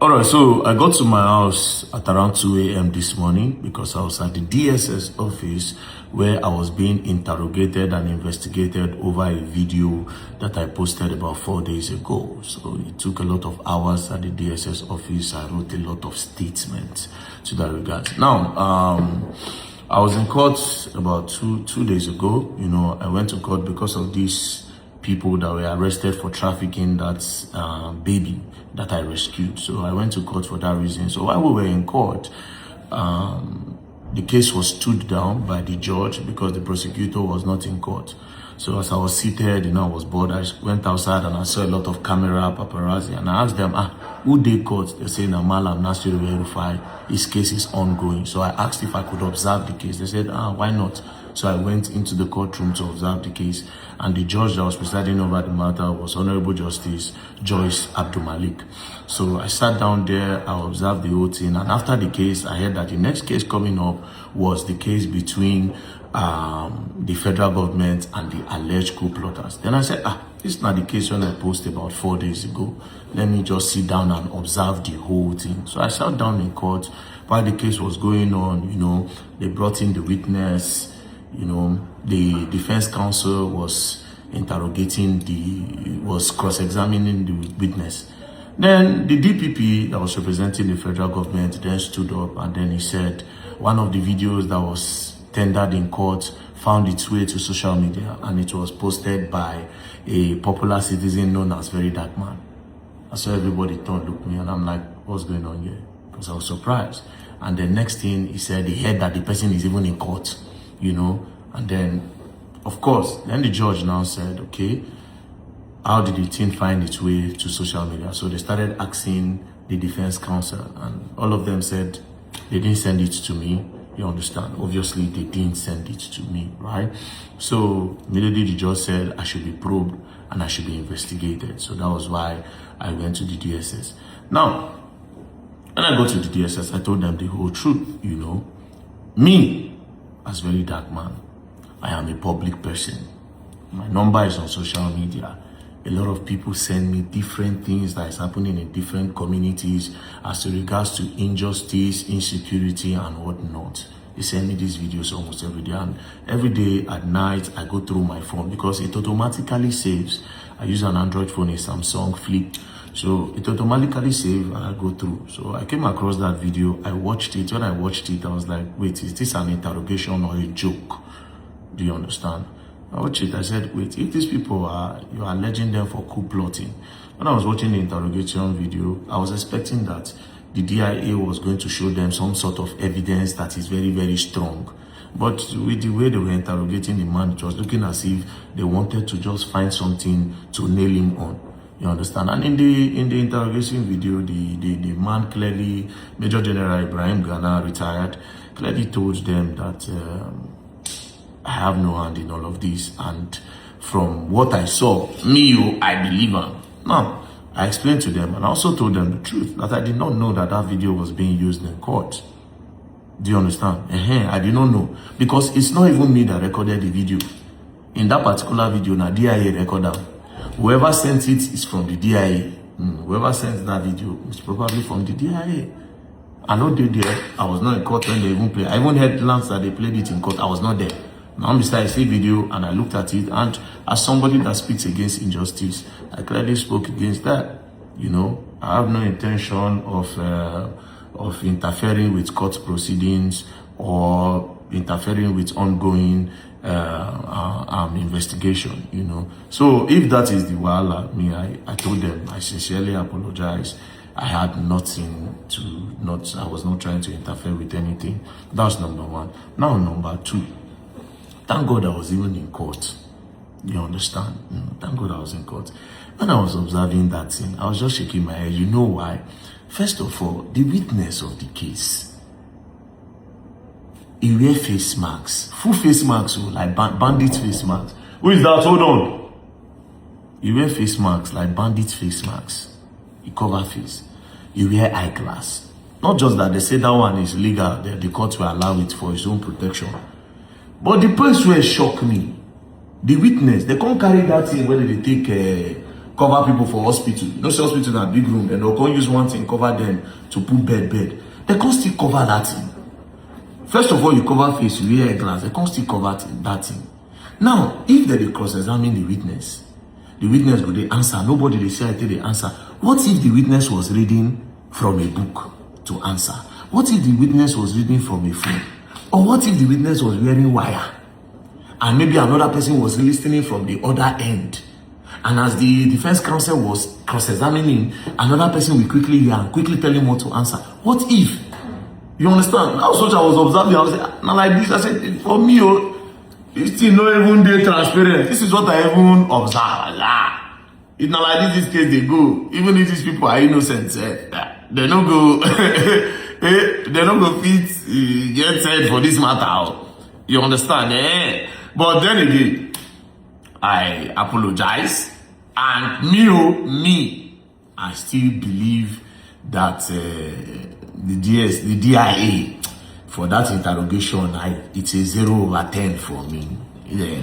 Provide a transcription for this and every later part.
Alright, so I got to my house at around 2 a.m. this morning because I was at the DSS office where I was being interrogated and investigated over a video that I posted about 4 days ago. So it took a lot of hours at the DSS office. I wrote a lot of statements to that regard. Now, I was in court about two days ago. You know, I went to court because of these people that were arrested for trafficking that baby that I rescued. So I went to court for that reason. So while we were in court, the case was stood down by the judge because the prosecutor was not in court. So as I was seated, you know, I was bored. I went outside and I saw a lot of camera, paparazzi, and I asked them, who they caught? They say, Malam Nasiru verify his case is ongoing. So I asked if I could observe the case. They said, why not? So I went into the courtroom to observe the case, and the judge that was presiding over the matter was Honourable Justice JOYCE ABDULMALIK. So I sat down there, I observed the whole thing, and after the case, I heard that the next case coming up was the case between the federal government and the alleged coup plotters. Then I said, this is not the case when I posted about 4 days ago. Let me just sit down and observe the whole thing. So I sat down in court while the case was going on. You know, they brought in the witness. You know, the defense counsel was was cross-examining the witness. Then the DPP that was representing the federal government then stood up, and then he said one of the videos that was tendered in court found its way to social media, and it was posted by a popular citizen known as Very Dark Man. I saw everybody turned look at me, and I'm like, what's going on here? Because I was surprised. And the next thing he said, he heard that the person is even in court. You know, and then, of course, then the judge now said, okay, how did the thing find its way to social media? So they started asking the defense counsel, and all of them said they didn't send it to me. You understand? Obviously, they didn't send it to me, right? So immediately the judge said I should be probed and I should be investigated. So that was why I went to the DSS. Now, when I go to the DSS, I told them the whole truth, you know. Me, as Very Dark Man, I am a public person. My number is on social media. A lot of people send me different things that is happening in different communities as to regards to injustice, insecurity, and whatnot. They send me these videos almost every day, and every day at night I go through my phone because it automatically saves. I use an Android phone, a Samsung Flip. So it automatically saves and I go through. So I came across that video, I watched it. When I watched it, I was like, wait, is this an interrogation or a joke? Do you understand? I watched it, I said, wait, if these people you are alleging them for coup plotting. When I was watching the interrogation video, I was expecting that the DIA was going to show them some sort of evidence that is very, very strong. But with the way they were interrogating the man, it was looking as if they wanted to just find something to nail him on. You understand? And in the interrogation video, the man clearly, Major General Ibrahim Ghana, retired, clearly told them that I have no hand in all of this. And from what I saw, I believe him. Now, I explained to them and I also told them the truth, that I did not know that that video was being used in court. Do you understand? I did not know. Because it's not even me that recorded the video. In that particular video, now DIA recorded. Whoever sent it is from the DIA. Whoever sent that video is probably from the DIA. I know they there. I was not in court when they even played. I even heard Lance that they played it in court. I was not there. Now, I see video and I looked at it, and as somebody that speaks against injustice, I clearly spoke against that. You know, I have no intention of interfering with court proceedings or interfering with ongoing investigation, you know. So if that is the wahala, I told them I sincerely apologize. I had nothing to I was not trying to interfere with anything. That's number one. Now number two, thank God I was even in court. You understand? Thank God I was in court. When I was observing that thing, I was just shaking my head. You know why? First of all, the witness of the case, he wear face masks, full face masks, like bandit face masks. Who is that? Hold on. He wear face masks, like bandit face masks. He cover face. He wear eyeglass. Not just that, they say that one is legal, the court will allow it for his own protection. But the place where shocked me, the witness, they can't carry that thing whether they take cover people for hospital. You know, say hospital na big room, and they'll go use one thing, cover them to put bed. They can't still cover that thing. First of all, you cover face, you wear a glass, they can't still cover that thing. Now, if they cross-examine the witness go they answer, nobody they say I tell the answer. What if the witness was reading from a book to answer? What if the witness was reading from a phone? Or what if the witness was wearing wire? And maybe another person was listening from the other end. And as the defense counsel was cross-examining, another person will quickly hear and quickly tell him what to answer. What if? You understand? Now, such I was observing, I was like, now like this, I said, for me, it's still not even day transparent. This is what I even observe. It's not like this case they go. Even if these people are innocent, they don't go, they don't go fit, get said for this matter. You understand? But then again, I apologize. And me, I still believe that the DIA for that interrogation, it's a 0/10 for me.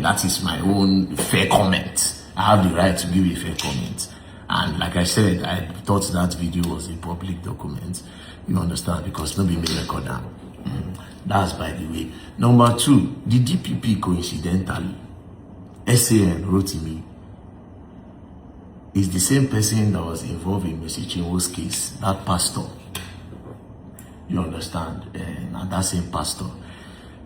That is my own fair comment. I have the right to give a fair comment. And like I said, I thought that video was a public document. You understand? Because nobody may record that. That's by the way. Number two, the DPP coincidentally, SAN wrote to me, is the same person that was involved in Mercy Chinwo's case, that pastor. You understand? And that same pastor.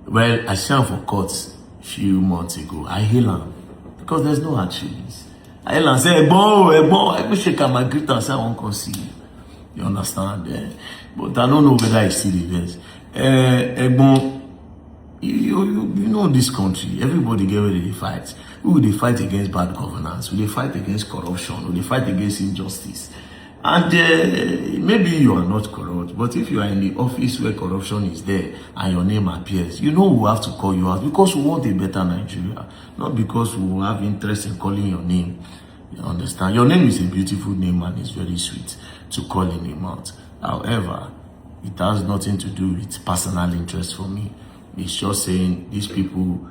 Well, I saw him for court a few months ago. I hail him because there's no hard feelings. I hail him and say, I wish I can greet and say I won't come see you. You understand? But I don't know whether I see the verse. You know this country, everybody get ready to fight. Will they fight against bad governance? Will they fight against corruption? Will they fight against injustice? And maybe you are not corrupt, but if you are in the office where corruption is there and your name appears, you know we have to call you out because we want a better Nigeria, not because we have interest in calling your name. You understand? Your name is a beautiful name and it's very sweet to call a name out. However, it has nothing to do with personal interest for me. It's just saying these people,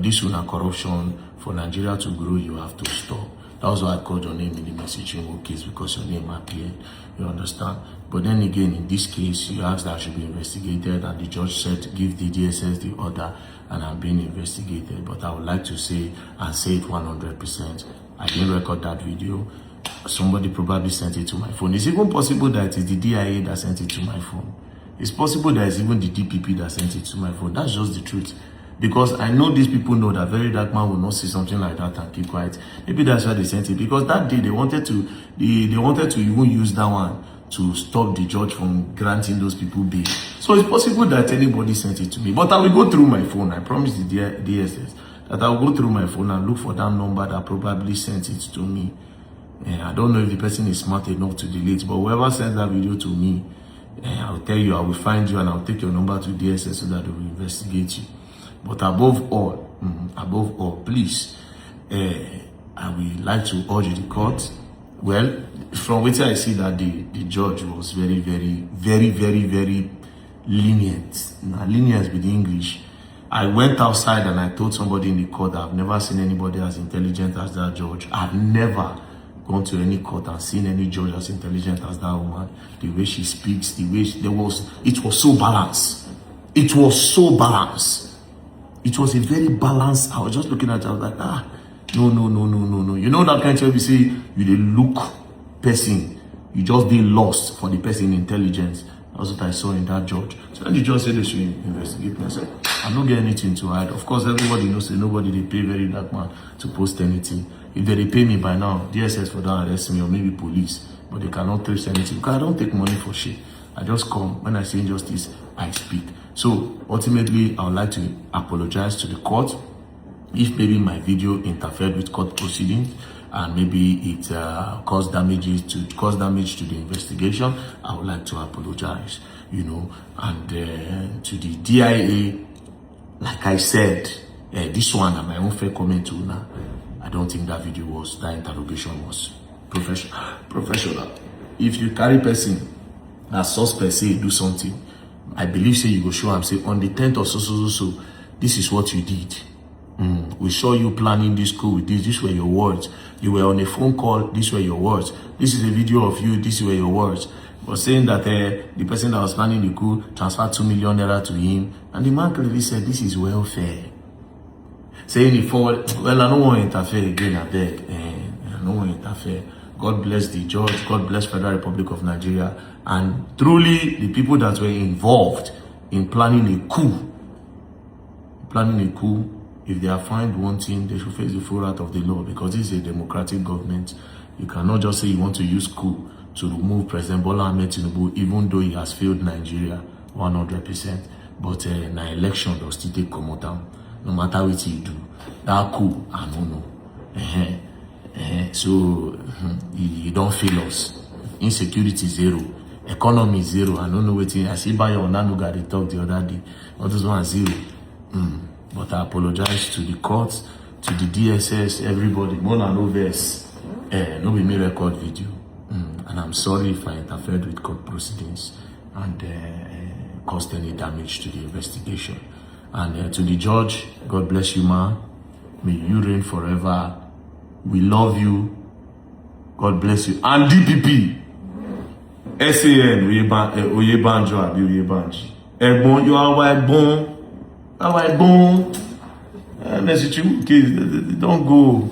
this one corruption, for Nigeria to grow, you have to stop. That was why I called your name in the Mercy Chinwo case, because your name appeared. You understand? But then again, in this case, you asked that I should be investigated, and the judge said, give the DSS the order, and I'm being investigated. But I would like to say, and say it 100%, I didn't record that video. Somebody probably sent it to my phone. It's even possible that it's the DIA that sent it to my phone. It's possible that it's even the DPP that sent it to my phone. That's just the truth. Because I know these people know that very dark man will not see something like that and keep quiet. Maybe that's why they sent it. Because that day they wanted to even use that one to stop the judge from granting those people bail. So it's possible that anybody sent it to me. But I will go through my phone. I promise the DSS that I will go through my phone and look for that number that probably sent it to me. I don't know if the person is smart enough to delete, but whoever sent that video to me, I'll tell you, I will find you and I'll take your number to DSS so that they will investigate you. But above all, please, I would like to urge the court. Well, from which I see that the judge was very, very, very, very, very lenient. Now, lenient with English. I went outside and I told somebody in the court that I've never seen anybody as intelligent as that judge. I've never gone to any court and seen any judge as intelligent as that woman. The way she speaks, the way it was so balanced. It was so balanced. It was a very balanced. I was just looking at it. I was like, no. You know that kind of you say you dey look person, you just be lost for the person intelligence. That's what I saw in that judge. So when the judge said they should investigate me, I said, I'm not getting anything to hide. Of course, everybody knows that nobody they pay very dark man to post anything. If they pay me by now, DSS for that arrest me or maybe police, but they cannot trace anything because I don't take money for shit. I just come when I see injustice, I speak. So ultimately, I would like to apologize to the court if maybe my video interfered with court proceedings and maybe it caused damage to the investigation. I would like to apologize, and to the DIA, like I said, this one and my own fair comment to now. I don't think that interrogation was professional. If you carry person, a suspect say do something, I believe say you go show am say on the 10th of so, this is what you did. We saw you planning this coup with this. These were your words. You were on a phone call. These were your words. This is a video of you. These were your words. But saying that the person that was planning the coup transferred 2 million naira to him. And the man clearly said, this is welfare. Saying it forward, well, I don't want to interfere again, I beg. I don't want to interfere. God bless the judge. God bless Federal Republic of Nigeria. And truly, the people that were involved in planning a coup, if they are found wanting, they should face the full wrath of the law, because this is a democratic government. You cannot just say you want to use coup to remove President Bola Ahmed Tinubu, even though he has failed Nigeria 100%. But in an election, they'll still take come down. No matter what you do, that coup, I don't know. So you don't fail us. Insecurity zero, economy zero. I don't know what I see by your Nanuga they talked the other day. All those ones zero. But I apologize to the courts, to the DSS, everybody. More than no verse. No be me record video. And I'm sorry if I interfered with court proceedings and caused any damage to the investigation. And to the judge, God bless you, man. May you reign forever. We love you. God bless you. And DPP, SAN, Oyebanjo, Abi Oyebanji. Egbon, you are white bone. White bone. Message you, kids. Don't go.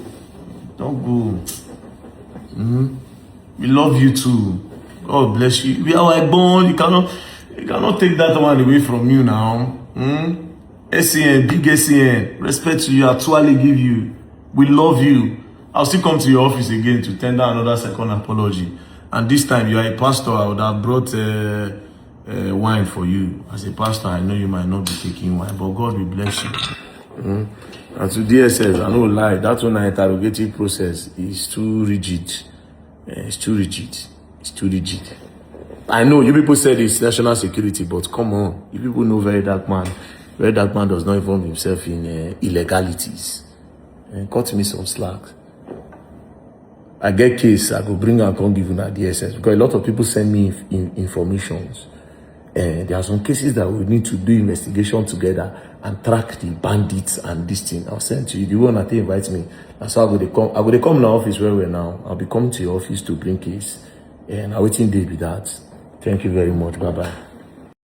Don't go. We love you too. God bless you. We are white bone. You cannot take that one away from you now. SAN, big SAN, respect to you, actually give you. We love you. I'll still come to your office again to tender another second apology. And this time you are a pastor, I would have brought wine for you. As a pastor, I know you might not be taking wine, but God will bless you. And to DSS, I don't lie, that one interrogative process is too rigid. It's too rigid. It's too rigid. I know you people said it's national security, but come on, you people know very dark man. Very dark man does not involve himself in illegalities. Cut me some slack. I get case, I go bring and come give you that DSS, because a lot of people send me informations. There are some cases that we need to do investigation together and track the bandits and this thing. I'll send to you. The one that invites me. That's how I will come in the office where we're now. I'll be coming to your office to bring case. And I'm waiting day with that. Thank you very much. Bye-bye.